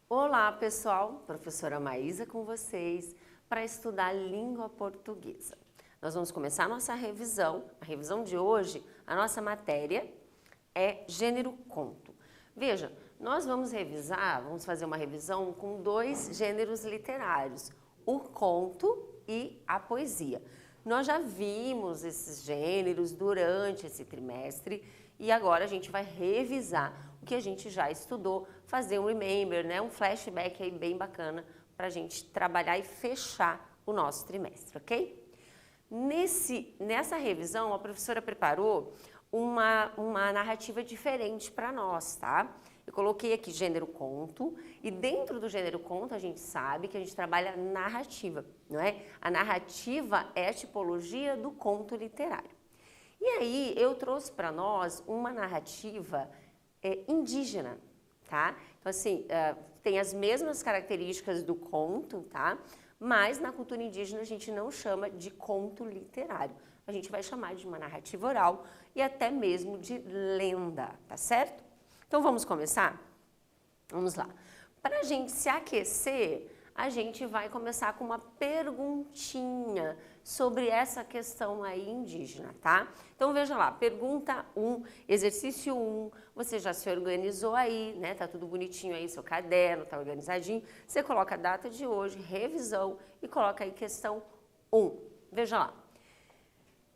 Olá, pessoal! Professora Maísa com vocês para estudar língua portuguesa. Nós vamos começar a nossa revisão. A revisão de hoje, a nossa matéria é gênero conto. Veja, nós vamos fazer uma revisão com dois gêneros literários, o conto e a poesia. Nós já vimos esses gêneros durante esse trimestre e agora a gente vai revisar o que a gente já estudou, fazer um remember, né? Um flashback aí bem bacana para a gente trabalhar e fechar o nosso trimestre, ok? Nessa revisão, a professora preparou uma narrativa diferente para nós, tá? Eu coloquei aqui gênero conto e dentro do gênero conto a gente sabe que a gente trabalha narrativa, não é? A narrativa é a tipologia do conto literário. E aí eu trouxe para nós uma narrativa indígena, tá? Então assim, tem as mesmas características do conto, tá? Mas na cultura indígena a gente não chama de conto literário. A gente vai chamar de uma narrativa oral e até mesmo de lenda, tá certo? Então vamos começar? Vamos lá. Para a gente se aquecer, a gente vai começar com uma perguntinha sobre essa questão aí indígena, tá? Então veja lá, pergunta 1, exercício 1, você já se organizou aí, né? Tá tudo bonitinho aí, seu caderno, tá organizadinho. Você coloca a data de hoje, revisão e coloca aí questão 1. Veja lá.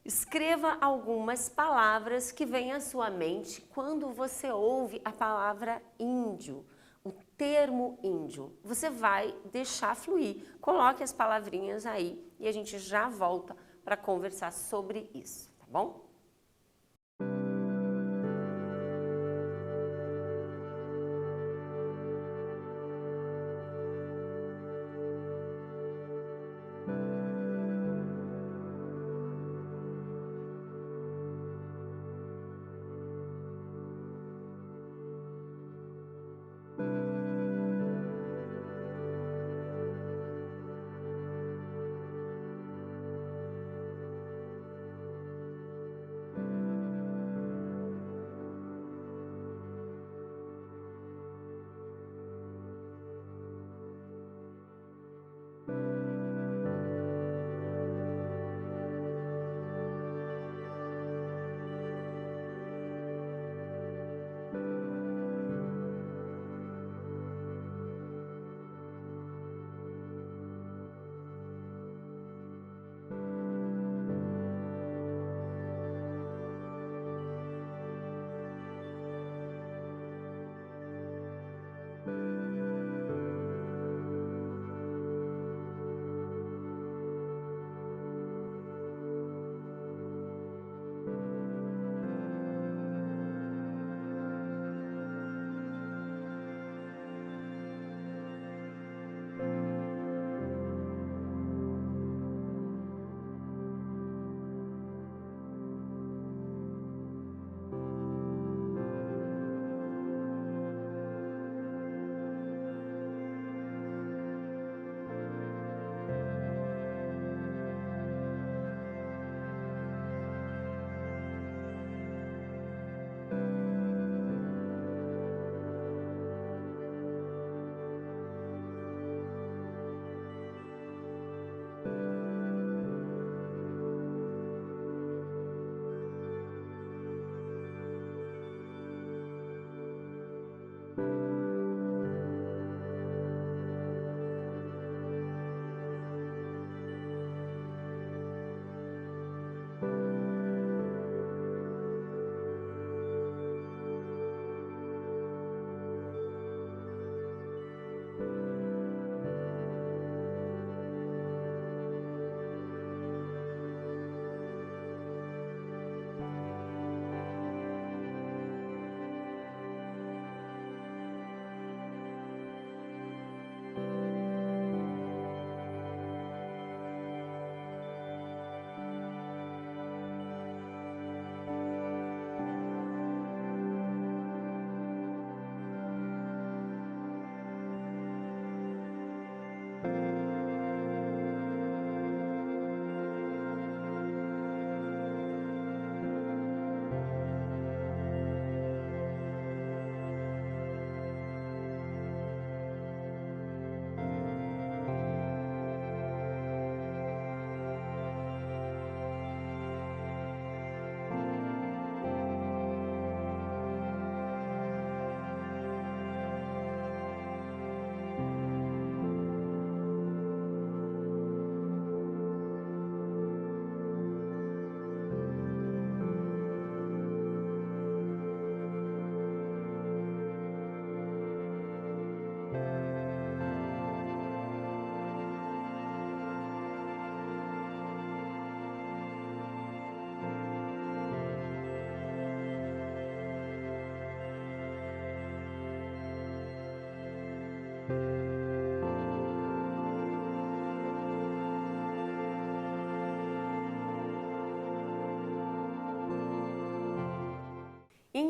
Escreva algumas palavras que vêm à sua mente quando você ouve a palavra índio, o termo índio. Você vai deixar fluir. Coloque as palavrinhas aí e a gente já volta para conversar sobre isso, tá bom?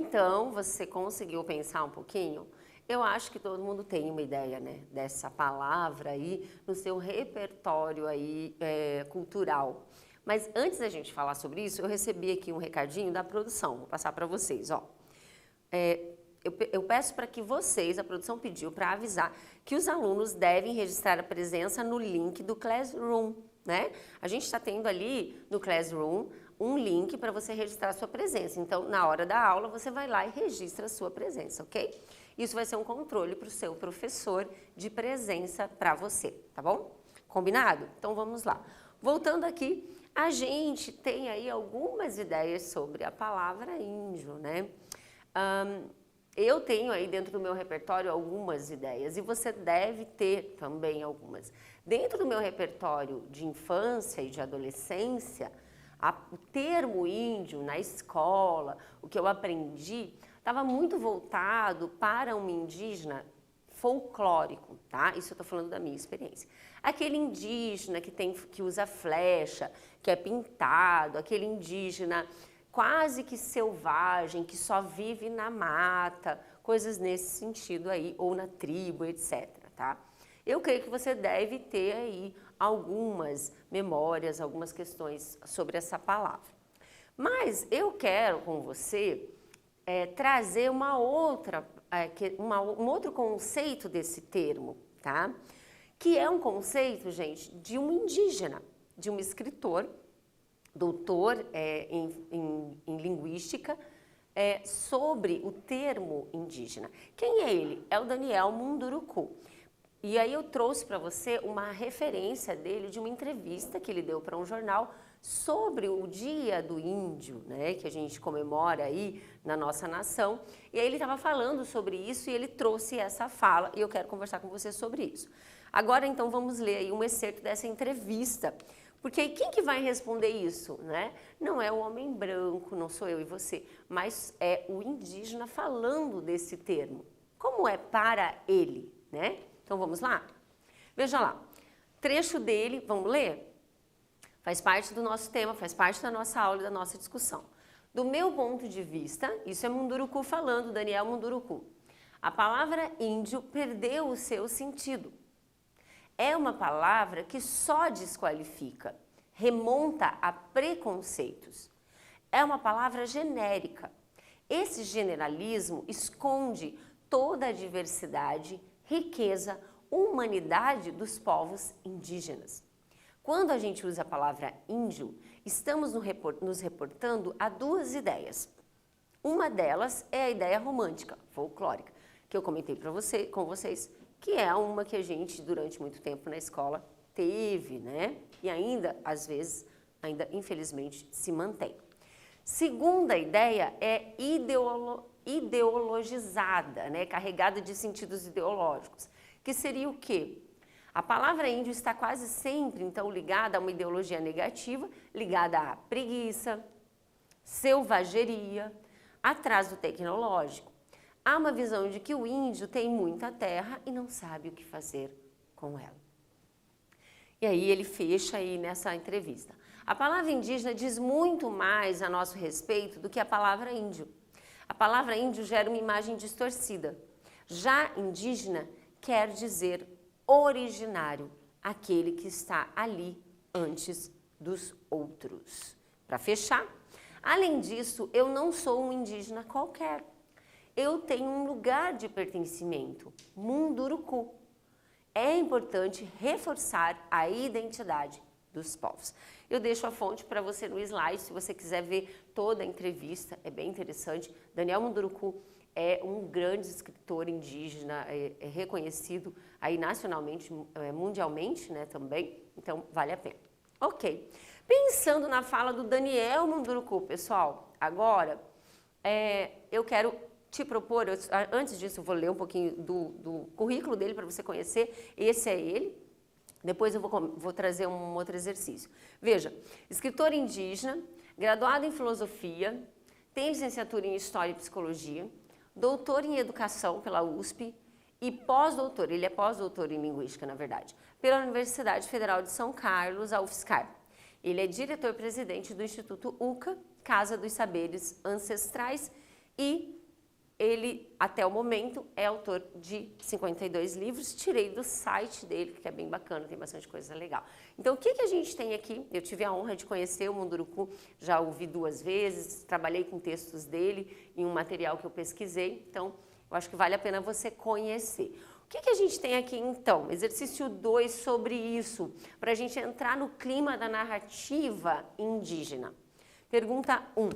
então você conseguiu pensar um pouquinho? Eu acho que todo mundo tem uma ideia, né, dessa palavra aí no seu repertório aí cultural. Mas antes da gente falar sobre isso, eu recebi aqui um recadinho da produção, vou passar para vocês, ó. Eu peço para que vocês, a produção pediu para avisar que os alunos devem registrar a presença no link do Classroom, né? A gente está tendo ali no Classroom um link para você registrar a sua presença. Então, na hora da aula, você vai lá e registra a sua presença, ok? Isso vai ser um controle para o seu professor de presença para você, tá bom? Combinado? Então, vamos lá. Voltando aqui, a gente tem aí algumas ideias sobre a palavra índio, né? Eu tenho aí dentro do meu repertório algumas ideias e você deve ter também algumas. Dentro do meu repertório de infância e de adolescência, o termo índio na escola, o que eu aprendi, estava muito voltado para um indígena folclórico, tá? Isso eu estou falando da minha experiência. Aquele indígena que usa flecha, que é pintado, aquele indígena quase que selvagem, que só vive na mata, coisas nesse sentido aí, ou na tribo, etc, tá? Eu creio que você deve ter aí algumas memórias, algumas questões sobre essa palavra. Mas eu quero com você trazer um outro conceito desse termo, tá? Que é um conceito, gente, de um indígena, de um escritor, doutor em linguística, sobre o termo indígena. Quem é ele? É o Daniel Munduruku. E aí eu trouxe para você uma referência dele de uma entrevista que ele deu para um jornal sobre o Dia do Índio, né, que a gente comemora aí na nossa nação. E aí ele estava falando sobre isso e ele trouxe essa fala e eu quero conversar com você sobre isso. Agora, então, vamos ler aí um excerto dessa entrevista. Porque quem que vai responder isso, né? Não é o homem branco, não sou eu e você, mas é o indígena falando desse termo. Como é para ele, né? Então vamos lá? Veja lá, trecho dele, vamos ler? Faz parte do nosso tema, faz parte da nossa aula e da nossa discussão. Do meu ponto de vista, isso é Munduruku falando, Daniel Munduruku. A palavra índio perdeu o seu sentido. É uma palavra que só desqualifica, remonta a preconceitos. É uma palavra genérica. Esse generalismo esconde toda a diversidade, riqueza, humanidade dos povos indígenas. Quando a gente usa a palavra índio, estamos nos reportando a duas ideias. Uma delas é a ideia romântica, folclórica, que eu comentei com vocês, que é uma que a gente, durante muito tempo na escola, teve, né? E ainda, às vezes, infelizmente, se mantém. Segunda ideia é ideologizada, né? Carregada de sentidos ideológicos, que seria o quê? A palavra índio está quase sempre, então, ligada a uma ideologia negativa, ligada à preguiça, selvageria, atraso tecnológico. Há uma visão de que o índio tem muita terra e não sabe o que fazer com ela. E aí ele fecha aí nessa entrevista. A palavra indígena diz muito mais a nosso respeito do que a palavra índio. A palavra índio gera uma imagem distorcida. Já indígena quer dizer originário, aquele que está ali antes dos outros. Para fechar, além disso, eu não sou um indígena qualquer. Eu tenho um lugar de pertencimento, Munduruku. É importante reforçar a identidade dos povos. Eu deixo a fonte para você no slide, se você quiser ver toda a entrevista, é bem interessante. Daniel Munduruku é um grande escritor indígena, é reconhecido aí nacionalmente, mundialmente, né, também, então vale a pena. Ok, pensando na fala do Daniel Munduruku, pessoal, agora eu quero te propor, antes disso eu vou ler um pouquinho do currículo dele para você conhecer, esse é ele, depois eu vou trazer um outro exercício. Veja, escritor indígena, graduado em filosofia, tem licenciatura em História e Psicologia, doutor em Educação pela USP e pós-doutor, ele é pós-doutor em Linguística, na verdade, pela Universidade Federal de São Carlos, a UFSCar. Ele é diretor-presidente do Instituto UCA, Casa dos Saberes Ancestrais, e Ele, até o momento, é autor de 52 livros, tirei do site dele, que é bem bacana, tem bastante coisa legal. Então, o que a gente tem aqui? Eu tive a honra de conhecer o Munduruku, já ouvi 2 vezes, trabalhei com textos dele em um material que eu pesquisei, então, eu acho que vale a pena você conhecer. O que a gente tem aqui, então? Exercício 2 sobre isso, para a gente entrar no clima da narrativa indígena. Pergunta 1.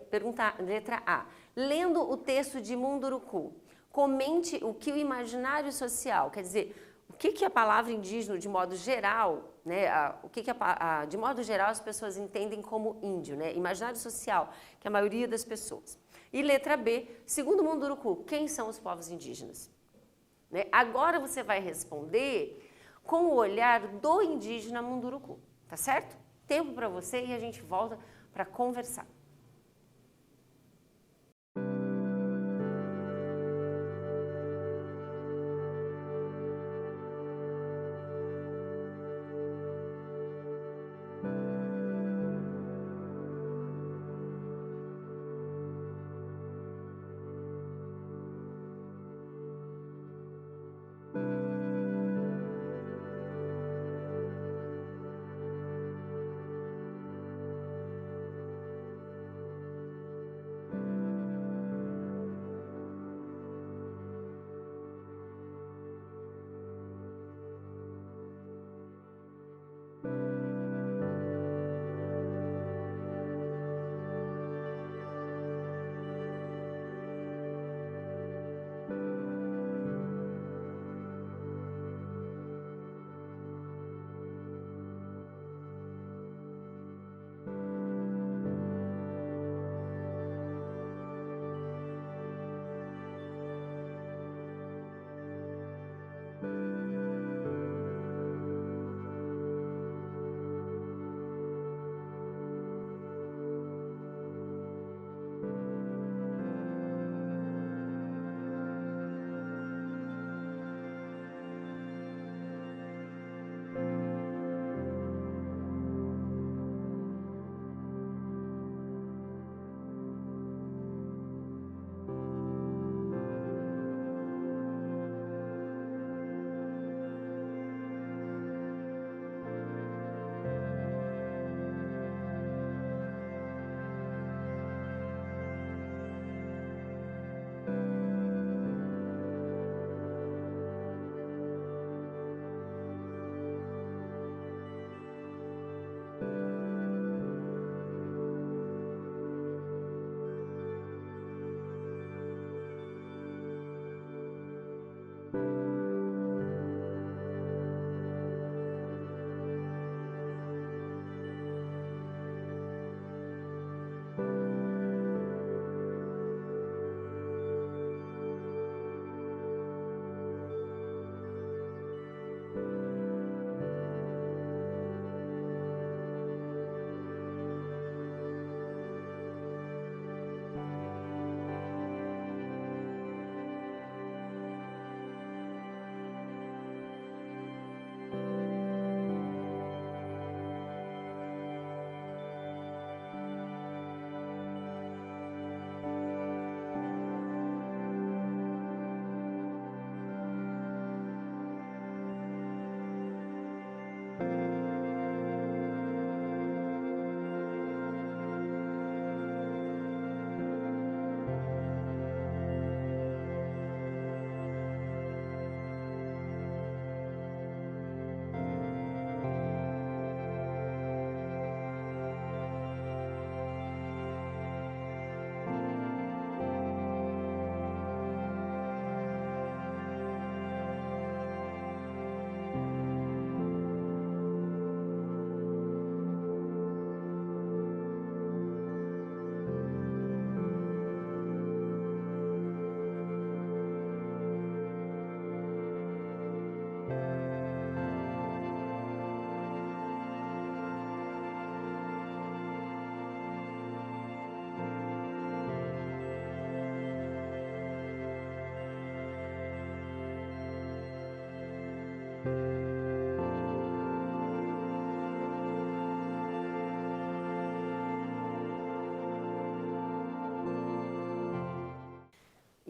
Pergunta letra A. Lendo o texto de Munduruku, comente o que o imaginário social, quer dizer, o que a palavra indígena, de modo geral, né, de modo geral as pessoas entendem como índio, né, imaginário social, que é a maioria das pessoas. E letra B, segundo Munduruku, quem são os povos indígenas? Né? Agora você vai responder com o olhar do indígena Munduruku, tá certo? Tempo para você e a gente volta para conversar.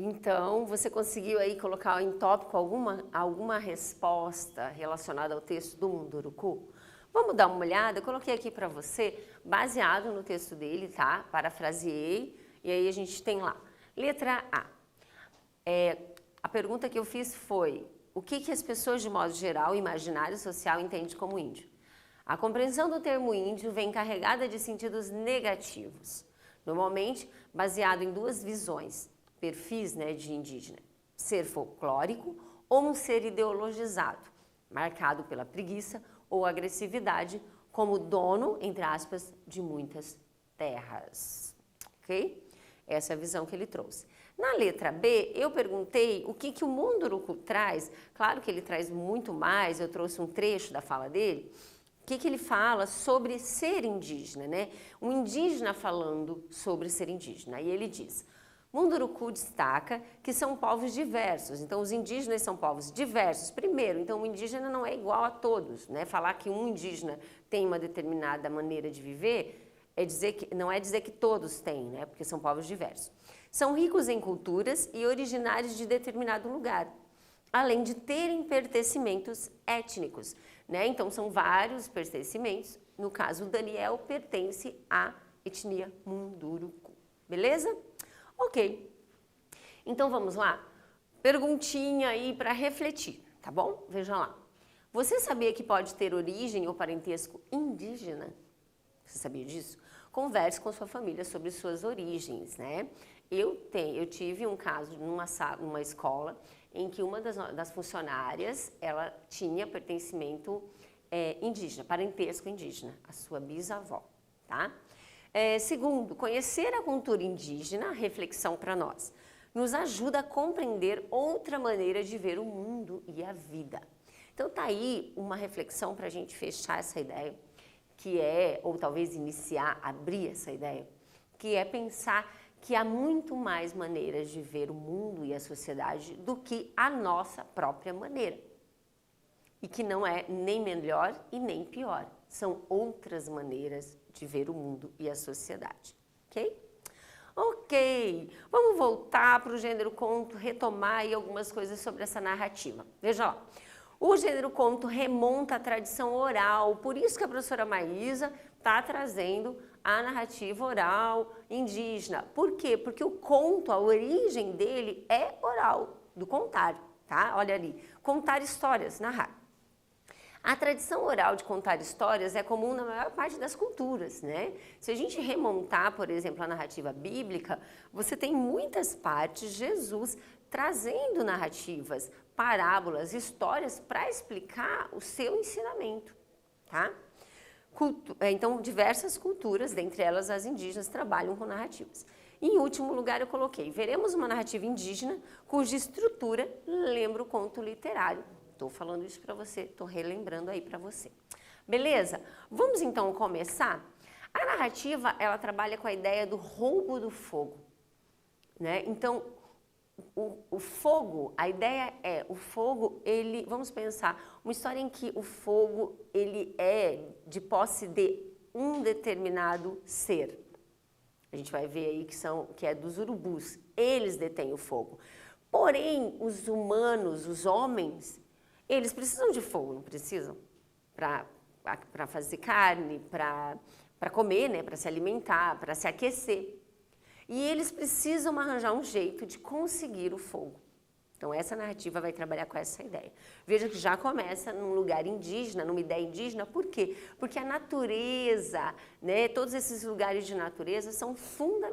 Então, você conseguiu aí colocar em tópico alguma resposta relacionada ao texto do Munduruku? Vamos dar uma olhada? Eu coloquei aqui para você, baseado no texto dele, tá? Parafraseei, e aí a gente tem lá. Letra A. A pergunta que eu fiz foi, o que as pessoas, de modo geral, o imaginário social, entendem como índio? A compreensão do termo índio vem carregada de sentidos negativos, normalmente baseado em duas visões, perfis, né, de indígena, ser folclórico ou um ser ideologizado, marcado pela preguiça ou agressividade, como dono, entre aspas, de muitas terras, ok? Essa é a visão que ele trouxe. Na letra B, eu perguntei o que o Munduruku traz, claro que ele traz muito mais, eu trouxe um trecho da fala dele, o que ele fala sobre ser indígena, né? Um indígena falando sobre ser indígena. E ele diz, Munduruku destaca que são povos diversos, então os indígenas são povos diversos. Primeiro, então o indígena não é igual a todos, né? Falar que um indígena tem uma determinada maneira de viver não é dizer que todos têm, né? Porque são povos diversos. São ricos em culturas e originários de determinado lugar, além de terem pertencimentos étnicos, né? Então são vários pertencimentos. No caso, o Daniel pertence à etnia Munduruku. Beleza? Ok. Então vamos lá? Perguntinha aí para refletir, tá bom? Veja lá. Você sabia que pode ter origem ou parentesco indígena? Você sabia disso? Converse com sua família sobre suas origens, né? Eu tive um caso numa escola em que uma das funcionárias, ela tinha pertencimento indígena, parentesco indígena, a sua bisavó, tá? Segundo, conhecer a cultura indígena, reflexão para nós, nos ajuda a compreender outra maneira de ver o mundo e a vida. Então tá aí uma reflexão para a gente fechar essa ideia, que é, ou talvez iniciar, abrir essa ideia, que é pensar que há muito mais maneiras de ver o mundo e a sociedade do que a nossa própria maneira. E que não é nem melhor e nem pior. São outras maneiras de ver o mundo e a sociedade. Ok? Ok. Vamos voltar para o gênero conto, retomar aí algumas coisas sobre essa narrativa. Veja lá. O gênero conto remonta à tradição oral, por isso que a professora Maísa está trazendo a narrativa oral indígena. Por quê? Porque o conto, a origem dele é oral, do contar, tá? Olha ali, contar histórias, narrar. A tradição oral de contar histórias é comum na maior parte das culturas, né? Se a gente remontar, por exemplo, a narrativa bíblica, você tem muitas partes Jesus trazendo narrativas, parábolas, histórias para explicar o seu ensinamento, tá? Então, diversas culturas, dentre elas as indígenas, trabalham com narrativas. Em último lugar, eu coloquei, veremos uma narrativa indígena cuja estrutura lembra o conto literário. Estou falando isso para você, estou relembrando aí para você. Beleza? Vamos então começar? A narrativa, ela trabalha com a ideia do roubo do fogo, né? Então, o fogo, a ideia é, o fogo, ele, vamos pensar, uma história em que o fogo, ele é de posse de um determinado ser. A gente vai ver aí que é dos urubus, eles detêm o fogo. Porém, os humanos, os homens, eles precisam de fogo, não precisam? Para fazer carne, para comer, né? Para se alimentar, para se aquecer. E eles precisam arranjar um jeito de conseguir o fogo. Então, essa narrativa vai trabalhar com essa ideia. Veja que já começa num lugar indígena, numa ideia indígena. Por quê? Porque a natureza, né, todos esses lugares de natureza são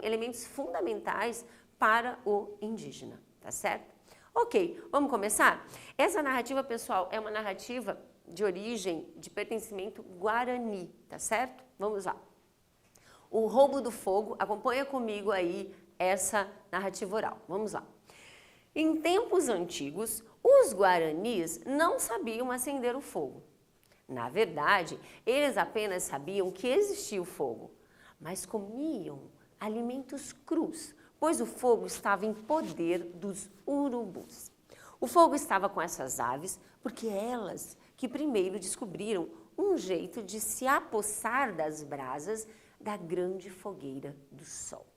elementos fundamentais para o indígena, tá certo? Ok, vamos começar? Essa narrativa, pessoal, é uma narrativa de origem, de pertencimento guarani, tá certo? Vamos lá. O roubo do fogo, acompanha comigo aí essa narrativa oral. Vamos lá. Em tempos antigos, os guaranis não sabiam acender o fogo. Na verdade, eles apenas sabiam que existia o fogo, mas comiam alimentos crus, pois o fogo estava em poder dos urubus. O fogo estava com essas aves porque elas que primeiro descobriram um jeito de se apossar das brasas da grande fogueira do sol.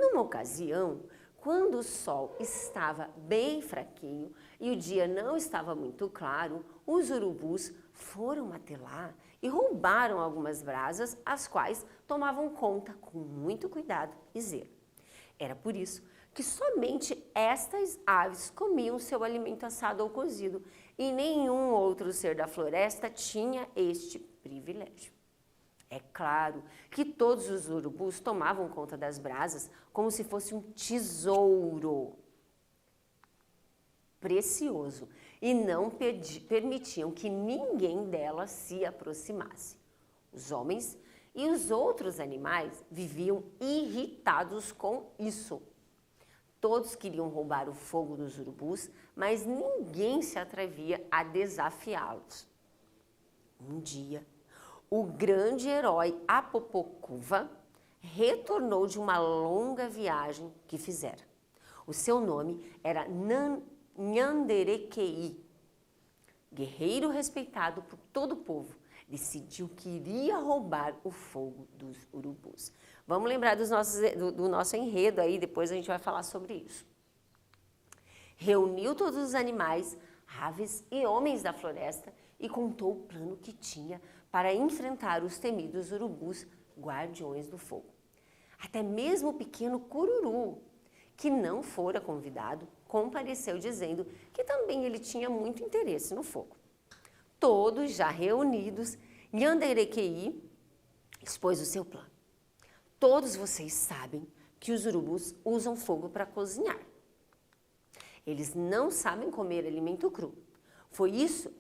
Numa ocasião, quando o sol estava bem fraquinho e o dia não estava muito claro, os urubus foram até lá e roubaram algumas brasas, as quais tomavam conta com muito cuidado e zelo. Era por isso que somente estas aves comiam seu alimento assado ou cozido e nenhum outro ser da floresta tinha este privilégio. É claro que todos os urubus tomavam conta das brasas como se fosse um tesouro precioso e não permitiam que ninguém delas se aproximasse. Os homens e os outros animais viviam irritados com isso. Todos queriam roubar o fogo dos urubus, mas ninguém se atrevia a desafiá-los. Um dia, o grande herói Apopocuva retornou de uma longa viagem que fizera. O seu nome era Nhanderequei. Guerreiro respeitado por todo o povo, decidiu que iria roubar o fogo dos urubus. Vamos lembrar do nosso enredo aí, depois a gente vai falar sobre isso. Reuniu todos os animais, aves e homens da floresta e contou o plano que tinha para enfrentar os temidos urubus, guardiões do fogo. Até mesmo o pequeno cururu, que não fora convidado, compareceu dizendo que também ele tinha muito interesse no fogo. Todos já reunidos, Nhanderequei expôs o seu plano. Todos vocês sabem que os urubus usam fogo para cozinhar. Eles não sabem comer alimento cru. Por isso,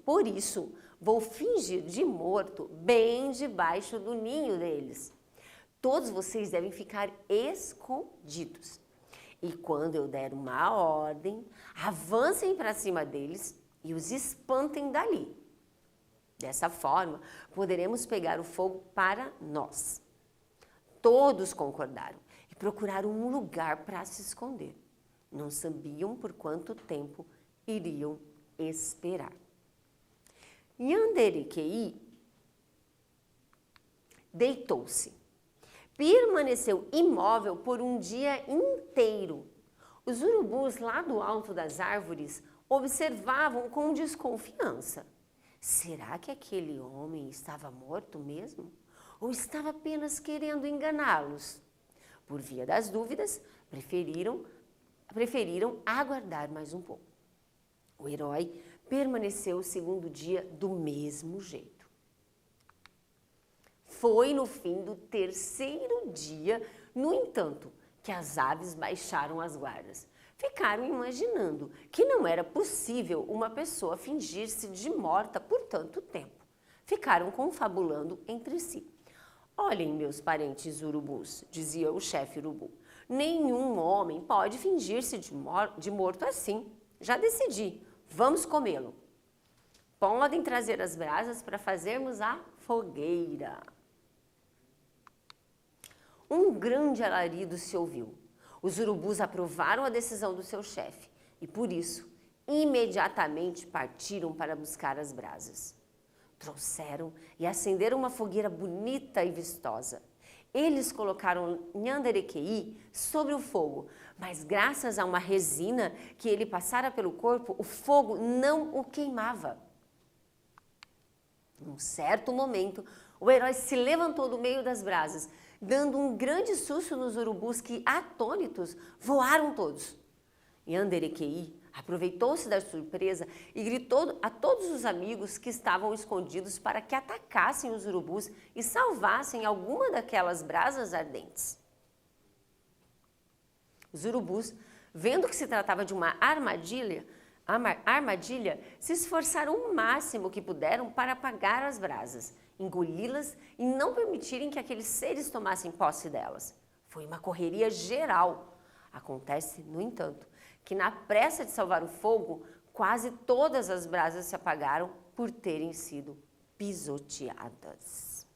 vou fingir de morto bem debaixo do ninho deles. Todos vocês devem ficar escondidos. E quando eu der uma ordem, avancem para cima deles e os espantem dali. Dessa forma, poderemos pegar o fogo para nós. Todos concordaram e procuraram um lugar para se esconder. Não sabiam por quanto tempo iriam esperar. Nhanderequei deitou-se. Permaneceu imóvel por um dia inteiro. Os urubus lá do alto das árvores observavam com desconfiança. Será que aquele homem estava morto mesmo? Ou estava apenas querendo enganá-los? Por via das dúvidas, preferiram aguardar mais um pouco. O herói permaneceu o segundo dia do mesmo jeito. Foi no fim do terceiro dia, no entanto, que as aves baixaram as guardas. Ficaram imaginando que não era possível uma pessoa fingir-se de morta por tanto tempo. Ficaram confabulando entre si. Olhem, meus parentes urubus, dizia o chefe urubu, nenhum homem pode fingir-se de morto assim. Já decidi, vamos comê-lo. Podem trazer as brasas para fazermos a fogueira. Um grande alarido se ouviu. Os urubus aprovaram a decisão do seu chefe e, por isso, imediatamente partiram para buscar as brasas. Trouxeram e acenderam uma fogueira bonita e vistosa. Eles colocaram Nhanderequei sobre o fogo, mas graças a uma resina que ele passara pelo corpo, o fogo não o queimava. Num certo momento, o herói se levantou do meio das brasas, dando um grande susto nos urubus que, atônitos, voaram todos. Nhanderequei aproveitou-se da surpresa e gritou a todos os amigos que estavam escondidos para que atacassem os urubus e salvassem alguma daquelas brasas ardentes. Os urubus, vendo que se tratava de uma armadilha, se esforçaram o máximo que puderam para apagar as brasas, engoli-las e não permitirem que aqueles seres tomassem posse delas. Foi uma correria geral. Acontece, no entanto, que na pressa de salvar o fogo, quase todas as brasas se apagaram por terem sido pisoteadas.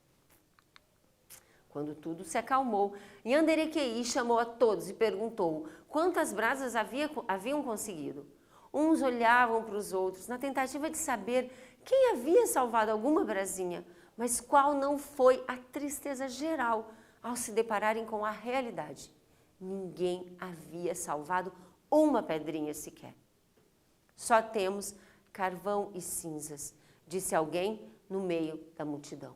Quando tudo se acalmou, Nhanderequei chamou a todos e perguntou quantas brasas haviam conseguido. Uns olhavam para os outros na tentativa de saber quem havia salvado alguma brasinha, mas qual não foi a tristeza geral ao se depararem com a realidade. ninguém havia salvado uma pedrinha sequer. Só temos carvão e cinzas, disse alguém no meio da multidão.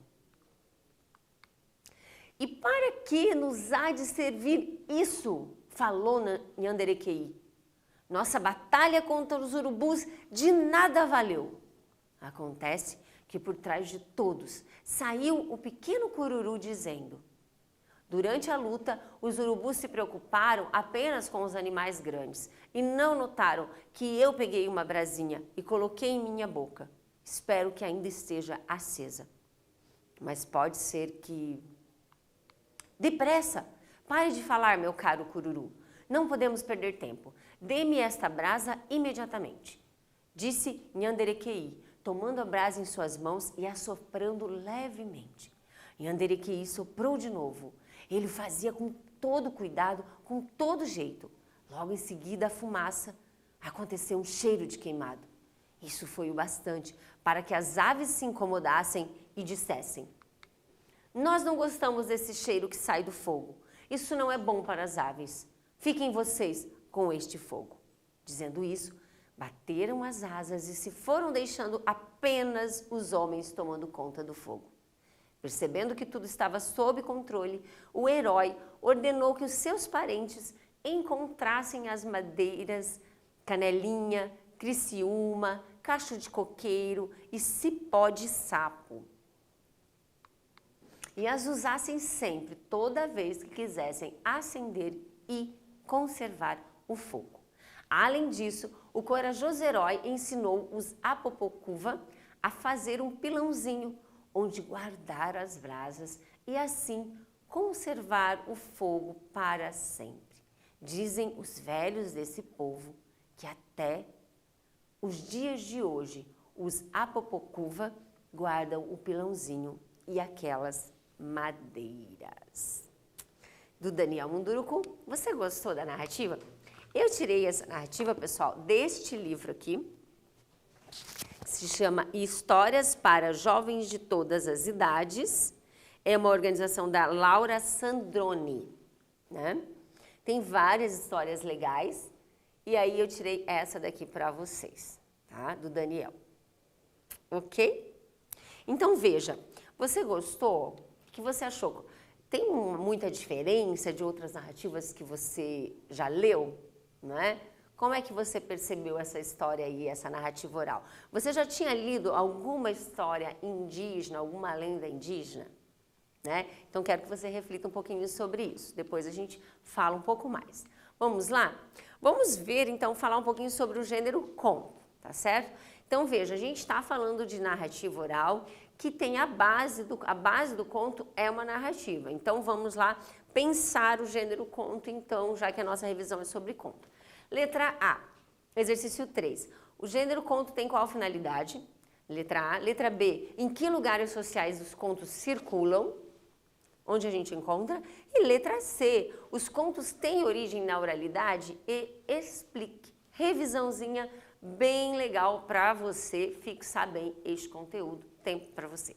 E para que nos há de servir isso? Falou Nhanderequei. Nossa batalha contra os urubus de nada valeu. Acontece que por trás de todos saiu o pequeno cururu dizendo: durante a luta, os urubus se preocuparam apenas com os animais grandes e não notaram que eu peguei uma brasinha e coloquei em minha boca. Espero que ainda esteja acesa. Mas pode ser que... Depressa! Pare de falar, meu caro cururu. Não podemos perder tempo. Dê-me esta brasa imediatamente, disse Nhanderequei, tomando a brasa em suas mãos e assoprando levemente. Nhanderequei soprou de novo. Ele fazia com todo cuidado, com todo jeito. Logo em seguida, a fumaça. Aconteceu um cheiro de queimado. Isso foi o bastante para que as aves se incomodassem e dissessem: nós não gostamos desse cheiro que sai do fogo. Isso não é bom para as aves. Fiquem vocês com este fogo. Dizendo isso, bateram as asas e se foram deixando apenas os homens tomando conta do fogo. Percebendo que tudo estava sob controle, o herói ordenou que os seus parentes encontrassem as madeiras, canelinha, criciúma, cacho de coqueiro e cipó de sapo. E as usassem sempre, toda vez que quisessem acender e conservar o fogo. Além disso, o corajoso herói ensinou os Apopocuva a fazer um pilãozinho onde guardar as brasas e assim conservar o fogo para sempre. Dizem os velhos desse povo que até os dias de hoje os Apopocuva guardam o pilãozinho e aquelas madeiras. Do Daniel Munduruku, você gostou da narrativa? Eu tirei essa narrativa, pessoal, deste livro aqui, que se chama Histórias para Jovens de Todas as Idades. É uma organização da Laura Sandroni, né? Tem várias histórias legais e aí eu tirei essa daqui para vocês, tá? Do Daniel. Ok? Então veja, você gostou? O que você achou? Tem muita diferença de outras narrativas que você já leu, não é? Como é que você percebeu essa história aí, essa narrativa oral? Você já tinha lido alguma história indígena, alguma lenda indígena? Né? Então, quero que você reflita um pouquinho sobre isso. Depois a gente fala um pouco mais. Vamos lá? Vamos ver, então, falar um pouquinho sobre o gênero conto, tá certo? Então, veja, a gente está falando de narrativa oral, que tem a base do conto é uma narrativa. Então, vamos lá pensar o gênero conto, então, já que a nossa revisão é sobre conto. Letra A, exercício 3. O gênero conto tem qual finalidade? Letra A. Letra B, em que lugares sociais os contos circulam? Onde a gente encontra? E letra C, os contos têm origem na oralidade? E explique. Revisãozinha bem legal para você fixar bem este conteúdo. Tempo para você.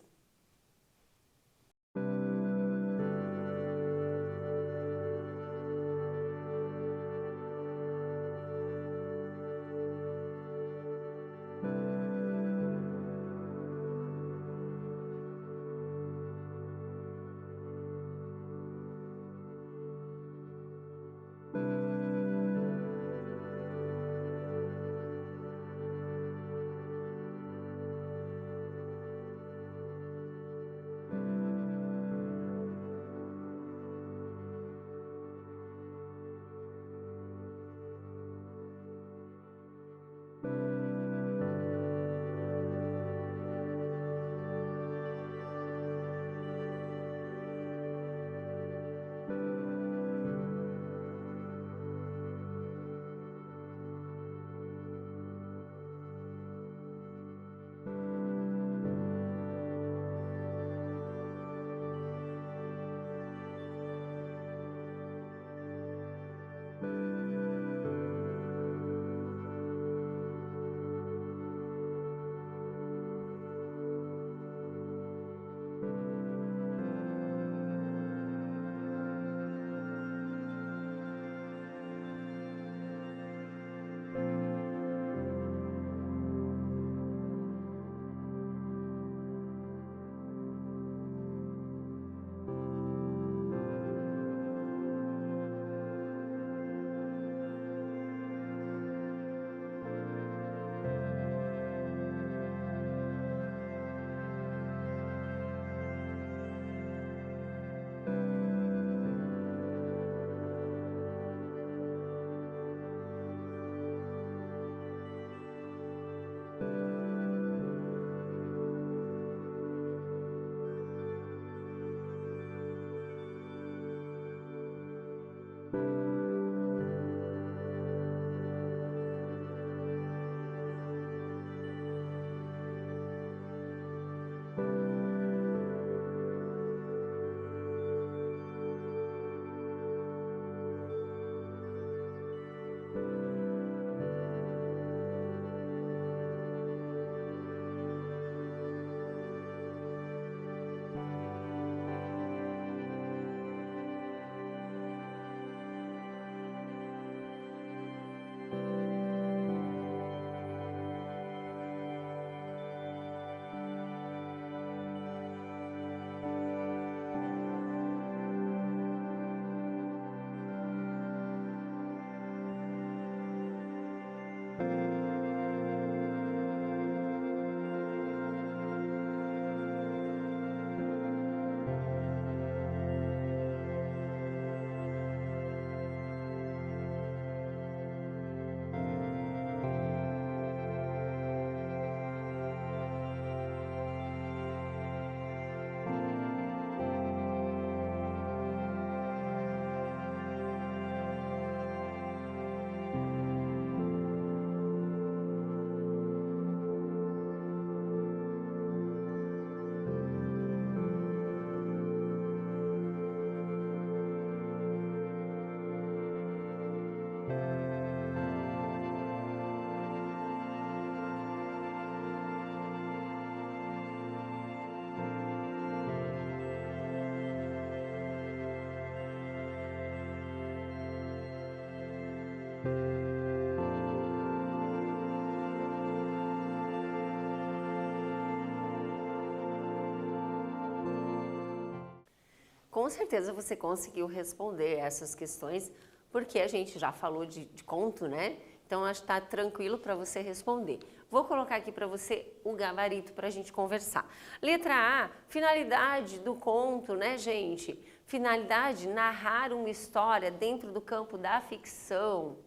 certeza você conseguiu responder essas questões, porque a gente já falou de conto, né? Então, acho que está tranquilo para você responder. Vou colocar aqui para você o gabarito para a gente conversar. Letra A, finalidade do conto, né, gente? Finalidade, narrar uma história dentro do campo da ficção.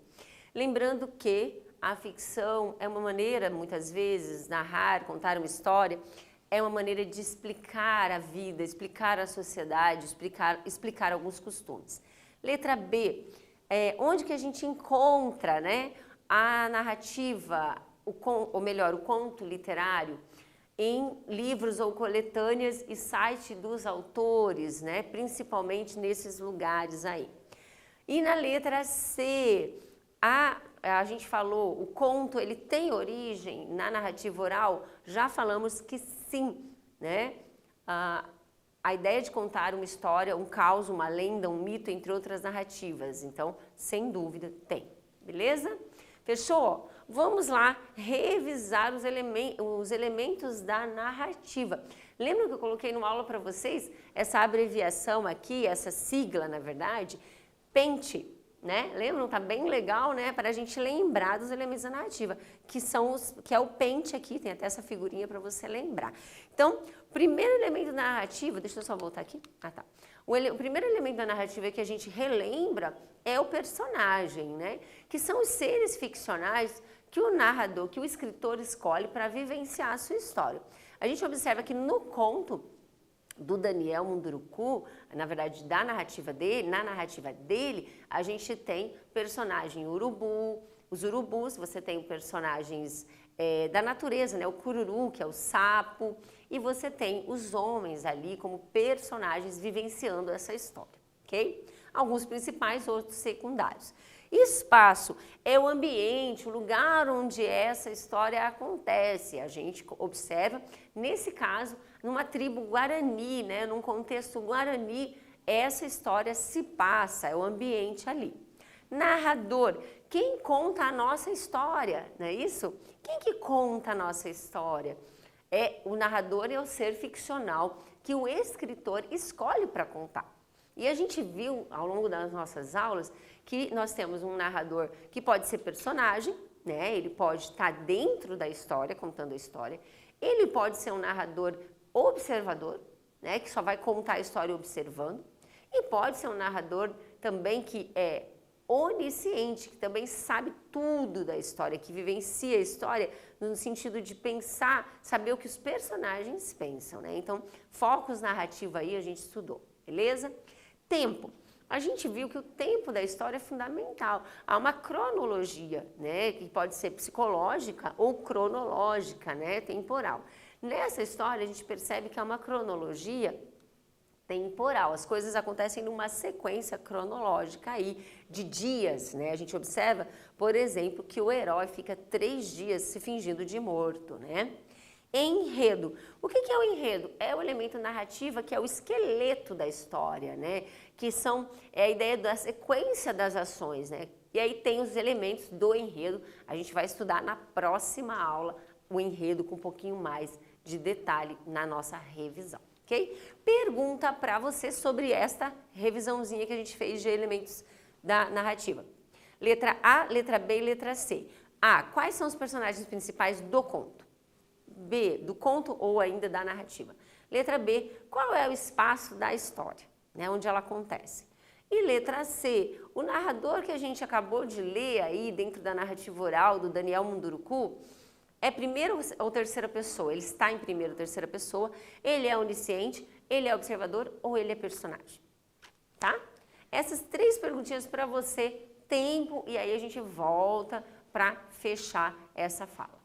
Lembrando que a ficção é uma maneira, muitas vezes, narrar, contar uma história, é uma maneira de explicar a vida, explicar a sociedade, explicar alguns costumes. Letra B, onde que a gente encontra, né, a narrativa, ou melhor, o conto literário, em livros ou coletâneas e site dos autores, né, principalmente nesses lugares aí. E na letra C, a gente falou, o conto ele tem origem na narrativa oral? Já falamos que sim, né? A ideia de contar uma história, um caos, uma lenda, um mito, entre outras narrativas. Então, sem dúvida, tem. Beleza? Fechou? Vamos lá revisar os elementos da narrativa. Lembra que eu coloquei numa aula para vocês essa abreviação aqui, essa sigla, na verdade? PENT, né? Lembram? Tá bem legal, né? Para a gente lembrar dos elementos da narrativa, que é o PENT aqui, tem até essa figurinha para você lembrar. Então, o primeiro elemento da narrativa, deixa eu só voltar aqui. Ah, tá. O primeiro elemento da narrativa que a gente relembra é o personagem, né? Que são os seres ficcionais que o narrador, que o escritor escolhe para vivenciar a sua história. A gente observa que no conto do Daniel Munduruku, na verdade na narrativa dele, a gente tem personagem urubu, os urubus, você tem personagens da natureza, né? O cururu, que é o sapo, e você tem os homens ali como personagens vivenciando essa história, ok? Alguns principais, outros secundários. Espaço é o ambiente, o lugar onde essa história acontece. A gente observa, nesse caso, numa tribo guarani, né? Num contexto guarani, essa história se passa, é o ambiente ali. Narrador, quem conta a nossa história, não é isso? Quem que conta a nossa história? O narrador é o ser ficcional que o escritor escolhe para contar. E a gente viu ao longo das nossas aulas que nós temos um narrador que pode ser personagem, né? Ele pode estar dentro da história, contando a história. Ele pode ser um narrador observador, né? Que só vai contar a história observando. E pode ser um narrador também que é onisciente, que também sabe tudo da história, que vivencia a história no sentido de pensar, saber o que os personagens pensam, né? Então, focos narrativos aí a gente estudou, beleza? Tempo. A gente viu que o tempo da história é fundamental. Há uma cronologia, né, que pode ser psicológica ou cronológica, né, temporal. Nessa história a gente percebe que há uma cronologia temporal. As coisas acontecem numa sequência cronológica aí de dias, né? A gente observa, por exemplo, que o herói fica 3 dias se fingindo de morto, né? Enredo. O que é o enredo? É o elemento narrativo que é o esqueleto da história, né? Que é a ideia da sequência das ações, né? E aí tem os elementos do enredo. A gente vai estudar na próxima aula o enredo com um pouquinho mais de detalhe na nossa revisão, ok? Pergunta para você sobre esta revisãozinha que a gente fez de elementos da narrativa. Letra A, letra B e letra C. A, quais são os personagens principais do conto? B, do conto ou ainda da narrativa. Letra B, qual é o espaço da história, né, onde ela acontece? E letra C, o narrador que a gente acabou de ler aí dentro da narrativa oral do Daniel Munduruku, é primeira ou terceira pessoa? Ele está em primeira ou terceira pessoa, ele é onisciente, ele é observador ou ele é personagem, tá? Essas 3 perguntinhas para você, tempo, e aí a gente volta para fechar essa fala.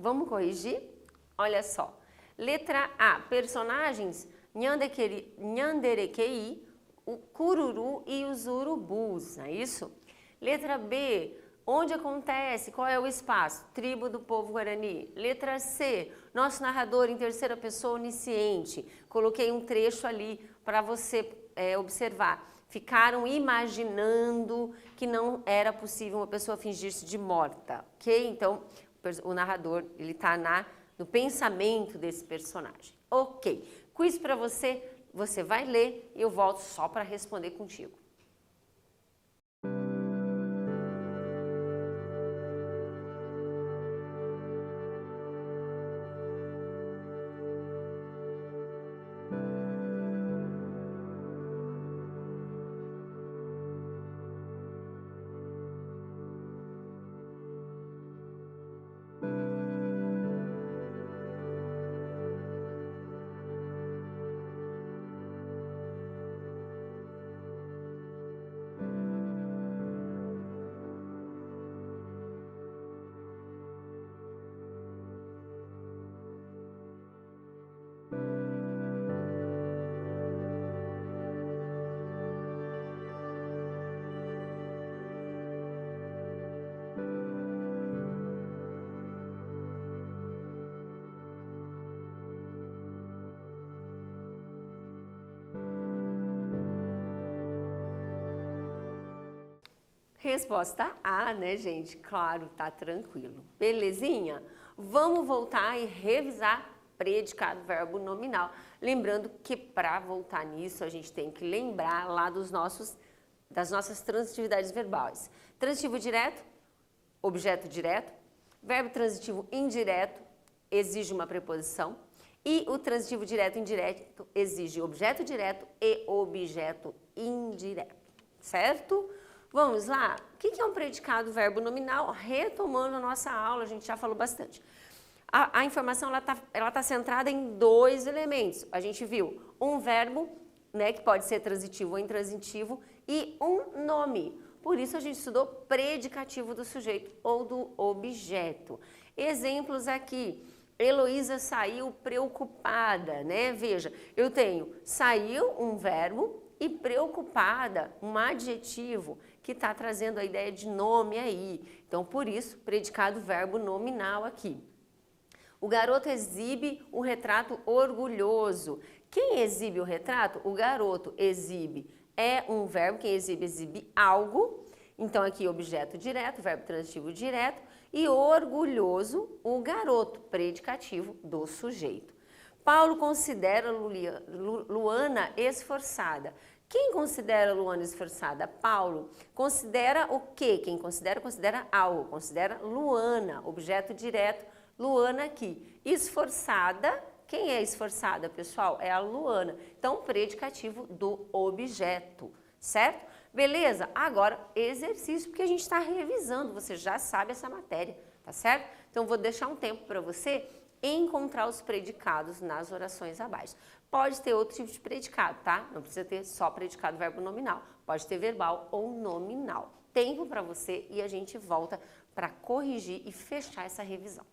Vamos corrigir? Olha só. Letra A, personagens Nhanderequei, o cururu e os urubus, não é isso? Letra B, onde acontece, qual é o espaço? Tribo do povo Guarani. Letra C, nosso narrador em terceira pessoa onisciente. Coloquei um trecho ali para você observar. Ficaram imaginando que não era possível uma pessoa fingir-se de morta, ok? Então, o narrador, ele está no pensamento desse personagem. Ok, quiz para você, você vai ler e eu volto só para responder contigo. Resposta A, né, gente? Claro, tá tranquilo. Belezinha? Vamos voltar e revisar predicado, verbo nominal. Lembrando que para voltar nisso, a gente tem que lembrar lá das nossas transitividades verbais. Transitivo direto, objeto direto. Verbo transitivo indireto exige uma preposição. E o transitivo direto e indireto exige objeto direto e objeto indireto. Certo? Vamos lá? O que é um predicado verbo nominal? Retomando a nossa aula, a gente já falou bastante. A informação ela tá centrada em dois elementos. A gente viu um verbo, né, que pode ser transitivo ou intransitivo, e um nome. Por isso a gente estudou predicativo do sujeito ou do objeto. Exemplos aqui. Heloísa saiu preocupada, né? Veja, eu tenho saiu um verbo e preocupada, um adjetivo que está trazendo a ideia de nome aí. Então, por isso, predicado verbo nominal aqui. O garoto exibe um retrato orgulhoso. Quem exibe o retrato? O garoto exibe. É um verbo, quem exibe algo. Então, aqui objeto direto, verbo transitivo direto. E orgulhoso, o garoto, predicativo do sujeito. Paulo considera Luana esforçada. Quem considera Luana esforçada? Paulo. Considera o quê? Quem considera algo. Considera Luana, objeto direto, Luana aqui. Esforçada, quem é esforçada, pessoal? É a Luana. Então, predicativo do objeto, certo? Beleza? Agora, exercício, porque a gente está revisando, você já sabe essa matéria, tá certo? Então, vou deixar um tempo para você encontrar os predicados nas orações abaixo. Pode ter outro tipo de predicado, tá? Não precisa ter só predicado verbo nominal. Pode ter verbal ou nominal. Tempo para você e a gente volta para corrigir e fechar essa revisão.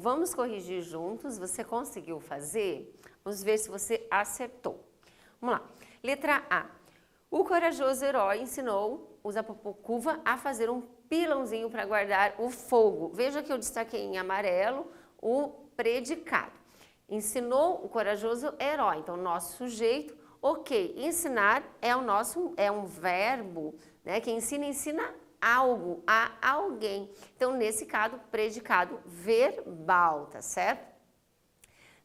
vamos corrigir juntos. Você conseguiu fazer? Vamos ver se você acertou. Vamos lá. Letra A. O corajoso herói ensinou o Zapopocuva a fazer um pilãozinho para guardar o fogo. Veja que eu destaquei em amarelo o predicado. Ensinou o corajoso herói. Então, nosso sujeito, ok. Ensinar é um verbo, né? Quem ensina algo a alguém. Então, nesse caso, predicado verbal, tá certo?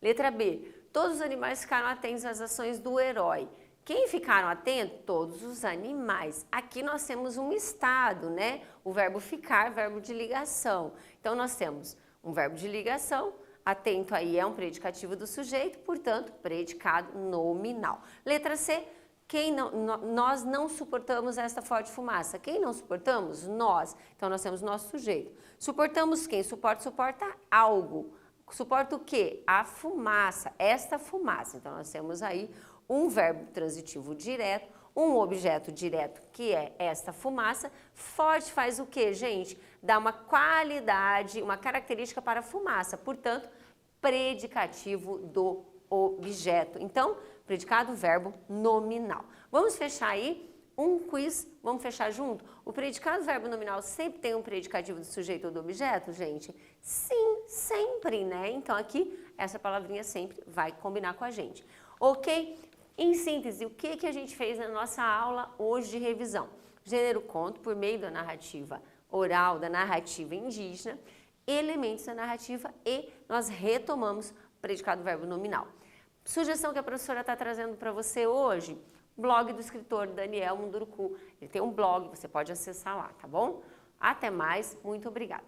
Letra B. Todos os animais ficaram atentos às ações do herói. Quem ficaram atentos? Todos os animais. Aqui nós temos um estado, né? O verbo ficar, verbo de ligação. Então, nós temos um verbo de ligação, atento aí é um predicativo do sujeito, portanto, predicado nominal. Letra C. Nós não suportamos esta forte fumaça. Quem não suportamos? Nós. Então, nós temos nosso sujeito. Suportamos quem? Suporta algo. Suporta o quê? A fumaça, esta fumaça. Então, nós temos aí um verbo transitivo direto, um objeto direto, que é esta fumaça. Forte faz o quê, gente? Dá uma qualidade, uma característica para a fumaça. Portanto, predicativo do objeto. Então, predicado, verbo nominal. Vamos fechar aí um quiz, vamos fechar junto? O predicado verbo nominal sempre tem um predicativo do sujeito ou do objeto, gente? Sim, sempre, né? Então aqui, essa palavrinha sempre vai combinar com a gente. Ok? Em síntese, o que a gente fez na nossa aula hoje de revisão? Gênero conto por meio da narrativa oral, da narrativa indígena, elementos da narrativa e nós retomamos o predicado verbo nominal. Sugestão que a professora está trazendo para você hoje, blog do escritor Daniel Munduruku. Ele tem um blog, você pode acessar lá, tá bom? Até mais, muito obrigada.